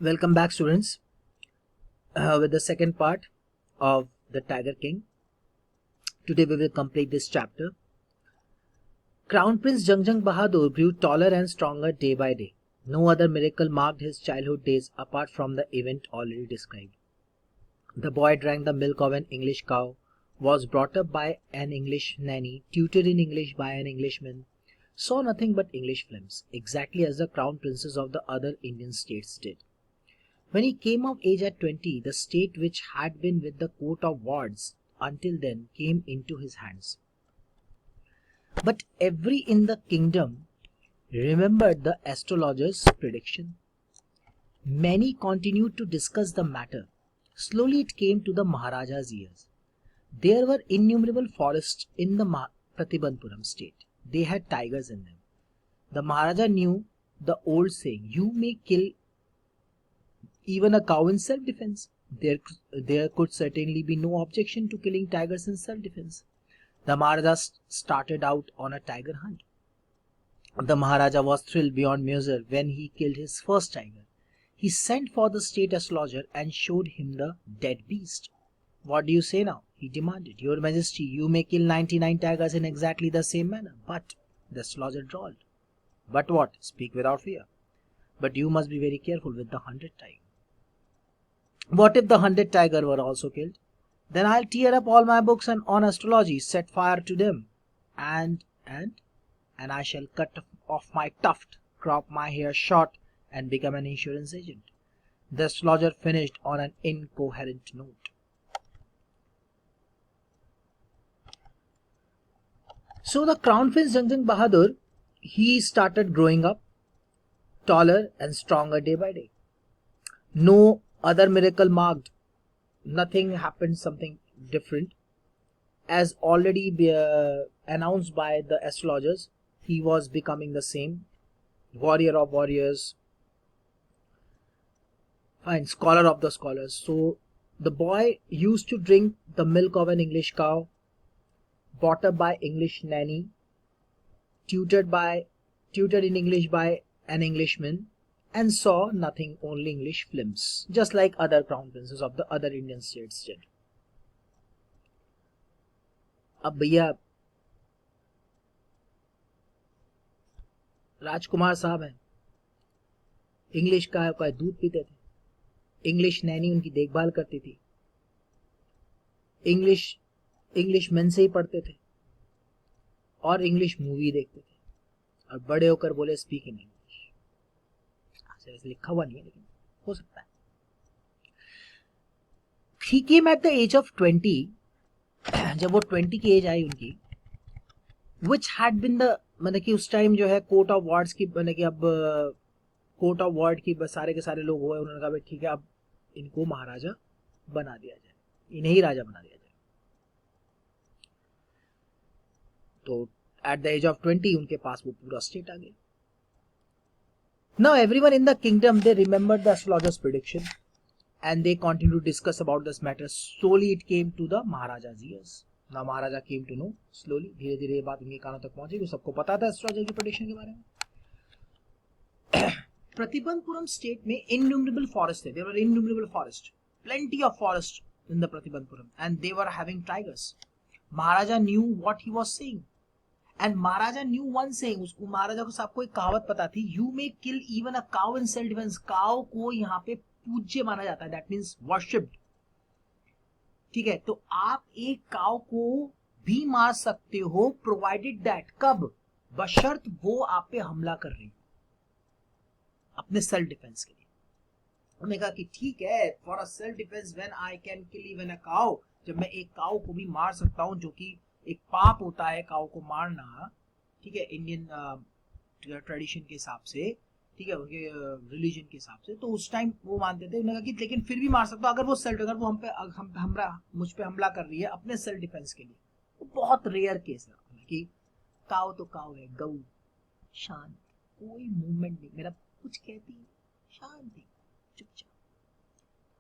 Welcome back, students, with the second part of the Tiger King. Today we will complete this chapter. Crown Prince Jangjang Bahadur grew taller and stronger day by day. No other miracle marked his childhood days apart from the event already described. The boy drank the milk of an English cow, was brought up by an English nanny, tutored in English by an Englishman, saw nothing but English films, exactly as the crown princes of the other Indian states did. When he came of age at 20, the state which had been with the court of wards until then came into his hands. But every in the kingdom remembered the astrologer's prediction. Many continued to discuss the matter. Slowly it came to the Maharaja's ears. There were innumerable forests in the Pratibandpuram state. They had tigers in them. The Maharaja knew the old saying, "You may kill even a cow in self-defense." There could certainly be no objection to killing tigers in self-defense. The Maharaja started out on a tiger hunt. The Maharaja was thrilled beyond measure when he killed his first tiger. He sent for the state astrologer and showed him the dead beast. "What do you say now?" he demanded. "Your Majesty, you may kill 99 tigers in exactly the same manner." But the astrologer drawled. "But what? Speak without fear. But you must be very careful with the 100th tiger. What if the 100th tiger were also killed? Then I'll tear up all my books on astrology, set fire to them, and I shall cut off my tuft, crop my hair short, and become an insurance agent." The astrologer finished on an incoherent note. So the Crown Prince Jangjang Bahadur, he started growing up, taller and stronger day by day. No other miracle marked. Nothing happened, something different. As already announced by the astrologers, he was becoming the same warrior of warriors, fine, scholar of the scholars. So the boy used to drink the milk of an English cow, brought up by English nanny, tutored in English by an Englishman, and saw nothing, only English films, just like other crown princes of the other Indian states did. अब भैया राजकुमार साहब हैं, English का दूध पीते थे, English Naini उनकी देखभाल करती थी, इंग्लिश मैन से ही पढ़ते थे और इंग्लिश मूवी देखते थे, और बड़े होकर बोले स्पीक इन इंग्लिश। ऐसे लिखा हुआ नहीं है, लेकिन हो सकता है। He came at the age of 20, जब वो 20 की एज आई उनकी, which had been the, मतलब कि उस टाइम जो है कोर्ट ऑफ वार्ड्स की, मतलब कि अब कोर्ट ऑफ वार्ड की सारे के सारे लोग हुए, उन्होंने कहा भाई ठीक है, अब इनको महाराजा बना दिया जाए, इन्हें ही राजा बना दिया जाए। तो एट द एज ऑफ 20 उनके पास वो पूरा स्टेट आ गया। Now everyone in the kingdom, they remembered the astrologer's prediction and they continued to discuss about this matter. Slowly it came to the Maharaja's ears. Now Maharaja came to know slowly, धीरे धीरे ये बात उनके कानों तक पहुंची, तो सबको पता था एस्ट्रोलॉजर की प्रेडिक्शन के बारे में। प्रतिबंधपुरम स्टेट में innumerable forests थे. There were innumerable forests, plenty of forests in the Pratibandpuram, and they were having tigers. Maharaja knew what he was saying. And Maharaja knew one saying, उसको महाराजा को सबको एक कहावत पता थी, "You may kill even a cow in self defense." काव को यहाँ पे पूज्य माना जाता है, that means worshipped. ठीक है, तो आप एक काव को भी मार सकते हो, provided that, कब? बशर्त वो आप पे हमला कर रही हो अपने सेल्फ डिफेंस के लिए। उन्होंने कहा कि ठीक है, for a self defence when I can kill even अ काव, जब मैं एक काव को भी मार सकता हूं, जो कि एक पाप होता है काऊ को मारना, ठीक है, इंडियन ट्रेडिशन के हिसाब से, ठीक है, उनके रिलीजन के हिसाब से, तो उस टाइम वो मानते थे। उन्होंने कहा कि लेकिन फिर भी मार सकता हूं अगर वो मुझ पे हमला कर रही है अपने सेल्फ डिफेंस के लिए। वो बहुत रेयर केस है कि काऊ तो काऊ है, गऊ शांत, कोई मूवमेंट नहीं, मेरा कुछ कहती शांत है, चुपचाप।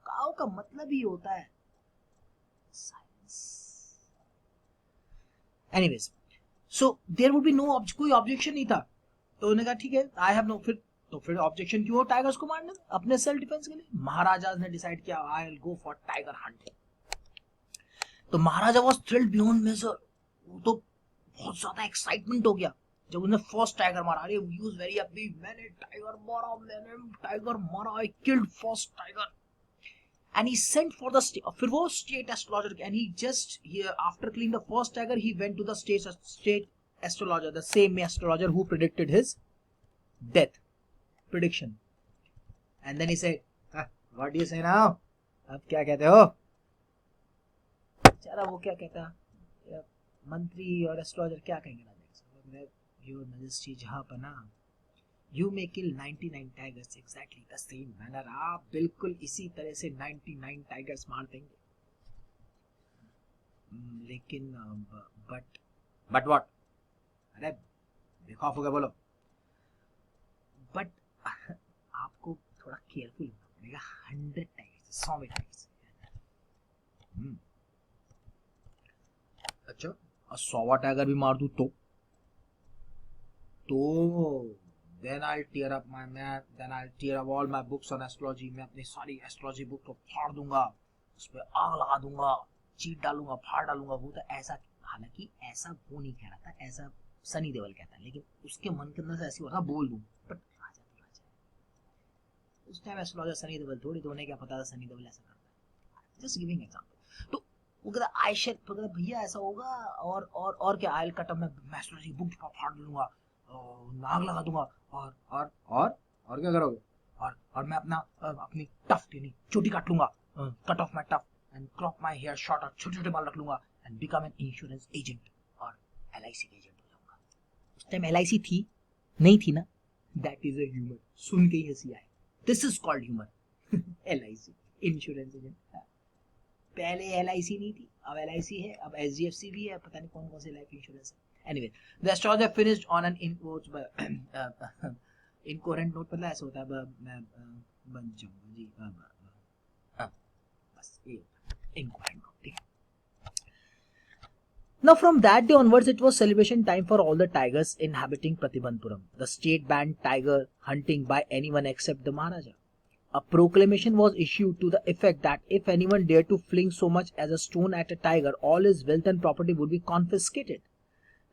काऊ का मतलब ही होता है silence. Anyways, so there would be no, कोई ऑब्जेक्शन नहीं था, तो उन्होंने कहा ठीक है, आई हैव नो, फिर तो फिर ऑब्जेक्शन क्यों हो टाइगर्स को मारने में अपने सेल्फ डिफेंस के लिए? महाराजा ने डिसाइड किया I will go for tiger Hunt. तो महाराजा वाज थ्रिल्ड बियॉन्ड मेजर, वो तो बहुत ज्यादा एक्साइटमेंट हो गया जब उसने फर्स्ट टाइगर मारा। अरे ही वाज वेरी हैप्पी, मैंने टाइगर मारा, I killed first tiger. And he sent for the फिर वो state astrologer, and he just here after killing the first tiger he went to the state astrologer, the same astrologer who predicted his death prediction, and then he said, what do you say now? अब क्या कहते हो? बेचारा वो क्या कहता, मंत्री और एस्ट्रोलॉजर क्या कहेंगे ना, योर मैजेस्टी जहां पर ना You may kill 99 tigers exactly the same manner. आप बिल्कुल इसी तरह से 99 टाइगर्स मार देंगे, लेकिन बट व्हाट, अरे बेखौफ हो गया बोलो, बट आपको थोड़ा केयरफुल होना पड़ेगा। 100 टाइगर्स, 100 टाइगर्स। अच्छा, 100वां टाइगर भी मार दूं तो then I'll tear up my math, then I'll tear up all my books on astrology. मैं अपनी सारी एस्ट्रोलॉजी बुक को फाड़ दूंगा, उस पर आग लगा दूंगा, चीट डालूंगा, फाड़ डालूंगा। वो तो ऐसा, हालांकि ऐसा वो नहीं कह रहा था, ऐसा सनी देओल कहता है, लेकिन उसके मन के अंदर से ऐसी हो रहा बोल दूं, बट राजा तो राजा है। उस टाइम एस्ट्रोलॉजर सनी देओल थोड़ी, तो उन्हें क्या पता था सनी देओल ऐसा करता है। Just giving example. तो वो कहता आई शेड, तो कहता भैया ऐसा होगा, और क्या, आई विल कट अप, मैं एस्ट्रोलॉजी बुक फाड़ दूंगा, नाग लगा दूंगा, और क्या करोगे? और मैं अपनी टफ यानी चोटी काट लूंगा, cut off my tuft and crop my hair short, और छोटे छोटे बाल रख लूंगा and become an insurance agent, और एलआईसी के एजेंट हो जाऊंगा। उस टाइम एलआईसी थी नहीं थी ना? That is a humour. सुन के ही हंसी आए, this is called humour. LIC insurance agent, पहले एलआईसी नहीं थी, अब एलआईसी है, अब एचडीएफसी भी है, पता नहीं कौन कौन से लाइफ इंश्योरेंस है। Anyway, the astrologer finished on an incoherent note। मतलब ऐसा होता है, मैं बन जाऊंगा जी, बस ये incoherent note, ठीक है। Now from that day onwards, it was celebration time for all the tigers inhabiting Pratibandpuram. The state banned tiger hunting by anyone except the Maharaja. A proclamation was issued to the effect that if anyone dared to fling so much as a stone at a tiger, all his wealth and property would be confiscated.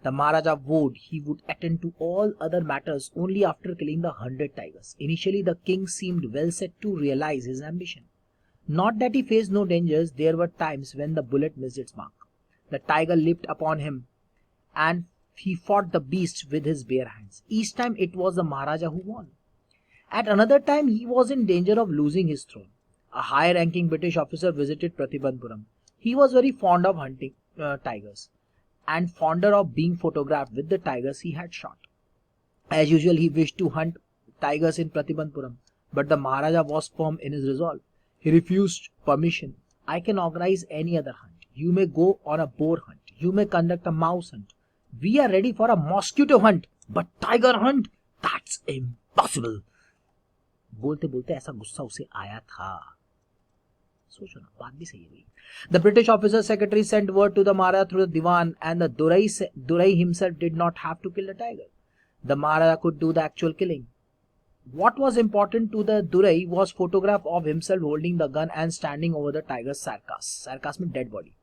The Maharaja vowed he would attend to all other matters only after killing the 100 tigers. Initially, the king seemed well set to realize his ambition. Not that he faced no dangers, there were times when the bullet missed its mark. The tiger leaped upon him and he fought the beast with his bare hands. Each time it was the Maharaja who won. At another time, he was in danger of losing his throne. A high-ranking British officer visited Pratibandpuram. He was very fond of hunting tigers, and fonder of being photographed with the tigers he had shot. As usual, he wished to hunt tigers in Pratibandpuram, but the Maharaja was firm in his resolve. He refused permission. I can organize any other hunt. You may go on a boar hunt. You may conduct a mouse hunt. We are ready for a mosquito hunt, but tiger hunt, that's impossible. बोलते बोलते ऐसा गुस्सा उसे आया था। सोचो ना, बात भी सही है। The British officer secretary sent word to the Maharaja through the Diwan, and the Durai himself did not have to kill the tiger. The Maharaja could do the actual killing. What was important to the Durai was photograph of himself holding the gun and standing over the tiger's carcass. Carcass means dead body.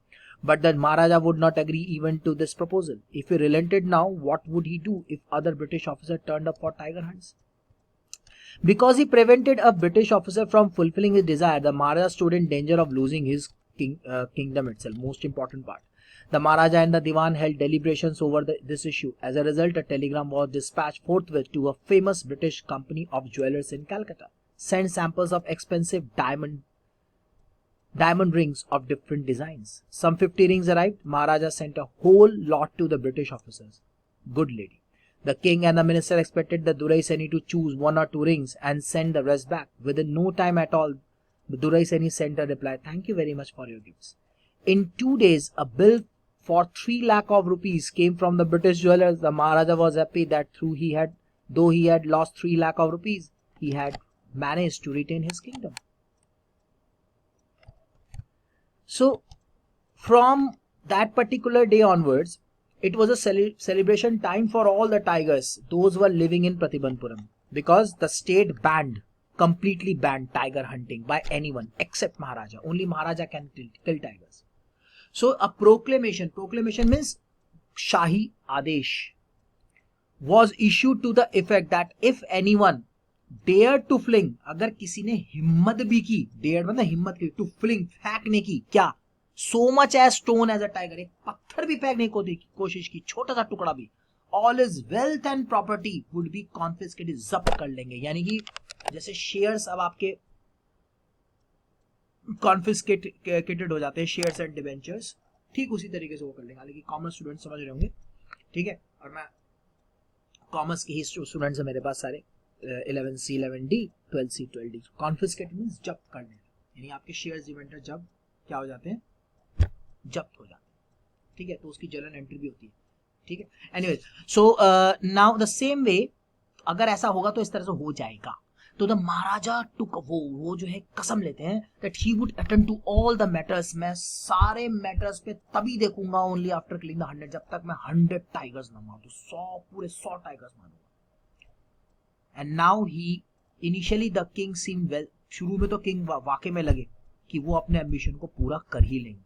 But the Maharaja would not agree even to this proposal. If he relented now, what would he do if other British officers turned up for tiger hunts? Because he prevented a British officer from fulfilling his desire, the Maharaja stood in danger of losing his kingdom itself. Most important part. The Maharaja and the Diwan held deliberations over this issue. As a result, a telegram was dispatched forthwith to a famous British company of jewelers in Calcutta. Send samples of expensive diamond rings of different designs. Some 50 rings arrived. Maharaja sent a whole lot to the British officers. Good lady. The king and the minister expected the Durai Seni to choose 1 or 2 rings and send the rest back. Within no time at all, the Durai Seni sent a reply, "Thank you very much for your gifts." In 2 days, a bill for 3 lakh of rupees came from the British jewelers. The Maharaja was happy that though he had lost 3 lakh of rupees, he had managed to retain his kingdom. So, from that particular day onwards, it was a celebration time for all the tigers, those who were living in Pratibandpuram. because the state banned, completely banned tiger hunting by anyone except Maharaja. Only Maharaja can kill tigers. So a proclamation means Shahi Adesh was issued to the effect that if anyone dared to fling, अगर किसी ने हिम्मत भी की, dared मतलब हिम्मत की, to fling फेंकने की, क्या, so much as stone as a tiger, एक पत्थर भी फेंकने को कोशिश की, छोटा सा टुकड़ा भी, all his wealth and property would be confiscated, जब्त कर लेंगे. यानी कि जैसे शेयर्स अब आपके कॉन्फिस्केटेड हो जाते हैं, शेयर्स एंड डिबेंचर्स, ठीक उसी तरीके से वो कर लेंगे. हालांकि कॉमर्स स्टूडेंट समझ रहे होंगे, ठीक है, और मैं कॉमर्स के ही स्टूडेंट्स हैं मेरे पास सारे, 11C 11D 12C 12D. Confiscate means जब्त करने, यानी आपके शेयर्स डिबेंचर जब क्या हो जाते हैं, जब्त हो जाते हैं, ठीक है, तो उसकी जर्नल एंट्री भी होती है, ठीक है. Anyways, so now the same way अगर ऐसा होगा तो इस तरह से हो जाएगा. तो द महाराजा टुक, वो जो है कसम लेते हैं that he would attend to all the matters, मैं सारे मैटर्स पे तभी देखूंगा ओनली आफ्टर किलिंग द 100, जब तक मैं 100 टाइगर्स ना मारूं, 100 पूरे 100 टाइगर्स मारूंगा. And now he initially the king seem well, शुरू में तो किंग वाकई में लगे कि वो अपने एम्बिशन को पूरा कर ही लेंगे,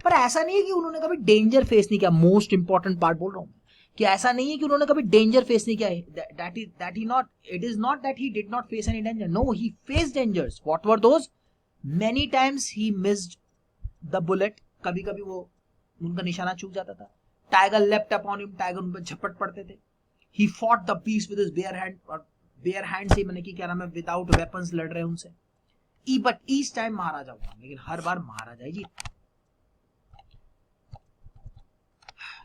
पर ऐसा नहीं है कि उन्होंने कभी डेंजर फेस नहीं किया. मोस्ट इंपॉर्टेंट पार्ट बोल रहा हूं कि ऐसा नहीं है कि उन्होंने कभी डेंजर फेस नहीं किया. It is not that he did not face any danger. No, he face dangers. What were those? Many times he missed the bullet. कभी कभी वो उनका निशाना चूक जाता था. Tiger left upon him, tiger उन पर झपट पड़ते थे. He fought the beast with his bare hand, और बेयर हैंड से मैंने क्या नाम है, विदाउट वेपन्स लड़ रहे हैं उनसे. बट ईच टाइम महाराजा हुआ, लेकिन हर बार महाराजा ही जीत.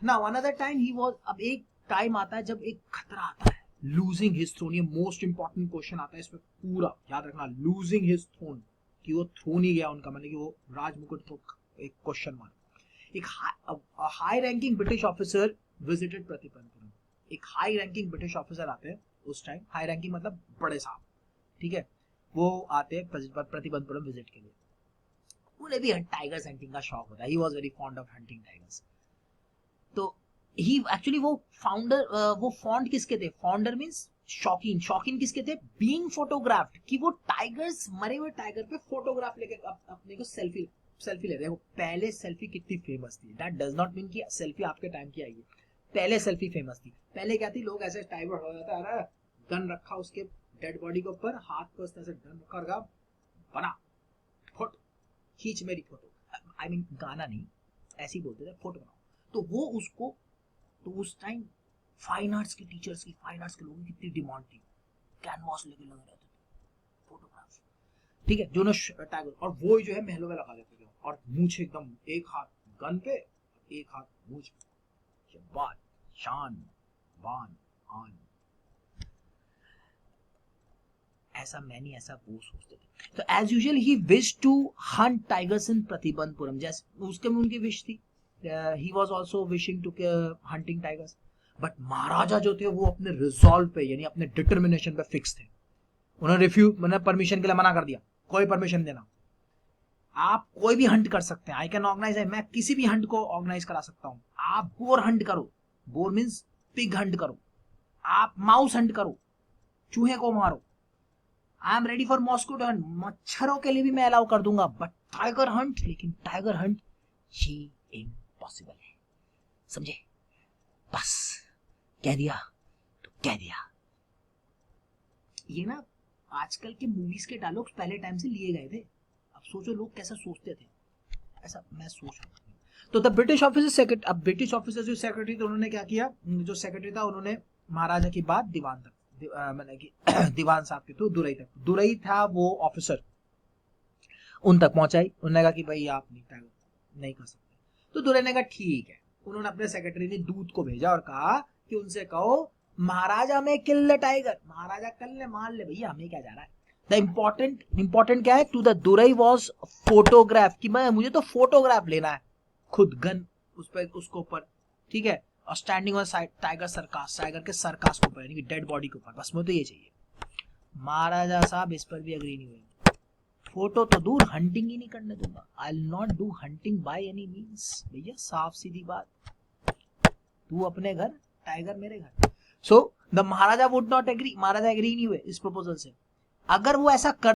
Now another time he was, अब एक टाइम आता है जब एक खतरा आता है, लूजिंग हिज थ्रोन. ये मोस्ट इंपॉर्टेंट क्वेश्चन आता है इसमें, पूरा याद रखना, लूजिंग हिज थ्रोन, कि वो थ्रोन ही गया उनका, मतलब कि वो राज मुकुट को एक क्वेश्चन मार्क. एक high ranking British officer visited Pratibandapuram. एक हाई रैंकिंग ब्रिटिश ऑफिसर आते हैं उस टाइम, हाई रैंकिंग मतलब बड़े साहब, ठीक है, वो आते हैं प्रतिबंधपुरम विजिट के लिए. उन्हें भी टाइगर्स हंटिंग का शौक होता है. He was very fond of hunting tigers. तो ही एक्चुअली वो फाउंडर, वो फॉन्ड किसके थे, फाउंडर मींस शौकीन. शौकीन किसके थे? बीइंग फोटोग्राफ्ड, कि वो टाइगर्स, मरे हुए टाइगर पे फोटोग्राफ लेके अपने को सेल्फी ले रहे हैं. पहले सेल्फी कितनी फेमस थी, दैट डज नॉट मीन कि सेल्फी आपके टाइम की आएगी. पहले सेल्फी फेमस थी. पहले क्या थी, लोग ऐसे टाइगर हो जाता है, गन रखा उसके डेड बॉडी के ऊपर, हाथ को इस तरह से गन रखा, बना फोटो खींच मेरी फोटो, आई मीन गाना नहीं, ऐसे ही बोलते थे, फोटो बनाओ. तो वो उसको, तो उस टाइम फाइन आर्ट्स के टीचर्स की, फाइन आर्ट्स के लोगों की कितनी डिमांड थी, कैनवास लेके लगे रहते थे फोटोग्राफ, ठीक है, जो ना टाइगर, और वो जो है महलों में लगा देते थे, और मूंछ एकदम, एक हाथ गन पे, एक हाथ मूंछ पे, बात शान बान आन, ऐसा मैंने ऐसा वो सोचते थे. तो as usual he wish to hunt tigers in Pratibandhapuram, जैसे उसके में उनकी विश थी. He was also wishing to hunting tigers, but महाराजा जो थे वो अपने रिजॉल्व पे, यानी अपने डिटर्मिनेशन पे फिक्स थे. उन्होंने रिफ्यूज, मैंने परमिशन के लिए मना कर दिया, कोई परमिशन देना, आप कोई भी हंट कर सकते हैं, आई कैन ऑर्गेनाइज, मैं किसी भी हंट को ऑर्गेनाइज करा सकता हूं. आप बोर हंट करो, बोर मीन्स पिग हंट करो, आप माउस हंट करो, चूहे को मारो, I am ready for mosquito Hunt, मच्छरों के लिए भी मैं अलाउ कर दूंगा, बट टाइगर हंट, लेकिन टाइगर हंट ये पॉसिबल है, समझे? बस कह दिया तो कह दिया. ये ना आजकल के मूवीज के डायलॉग्स पहले टाइम से लिए गए थे. अब सोचो लोग कैसे सोचते थे, ऐसा मैं सोच रहा हूँ. तो द ब्रिटिश ऑफिसर सेक्रेटरी, अब ब्रिटिश ऑफिसर जो सेक्रेटरी थे उन्होंने क्या किया, जो सेक्रेटरी था उन्होंने महाराजा की बात दीवान तक, मतलब कि दीवान साहब के थ्रू दुरई तक, दुरई था वो ऑफिसर, उन तक पहुंचाई. उन्होंने कहा कि भाई आप नहीं कर सकते. तो दुरई ने कहा ठीक है. उन्होंने अपने सेक्रेटरी ने दूत को भेजा और कहा कि उनसे कहो महाराजा में किल द टाइगर, महाराजा कर ले, मार ले भैया, हमें क्या जा रहा है. द इंपॉर्टेंट क्या है, to the Durai was photograph, कि मैं, मुझे तो फोटोग्राफ लेना है, खुद गन उस पर, उसके ऊपर, ठीक है, और standing on side tiger circus, tiger के सरकास के ऊपर, यानी कि डेड बॉडी के ऊपर, बस मुझे तो ये चाहिए. महाराजा साहब इस पर भी अग्री नहीं हुए. फोटो तो दूर, हंटिंग ही नहीं करने दूंगा, I will not do hunting by any means. भैया साफ सीधी बात, तू अपने घर, टाइगर मेरे घर. So the maharaja would not agree, maharaja agree नहीं हुए इस प्रपोजल से। अगर वो ऐसा कर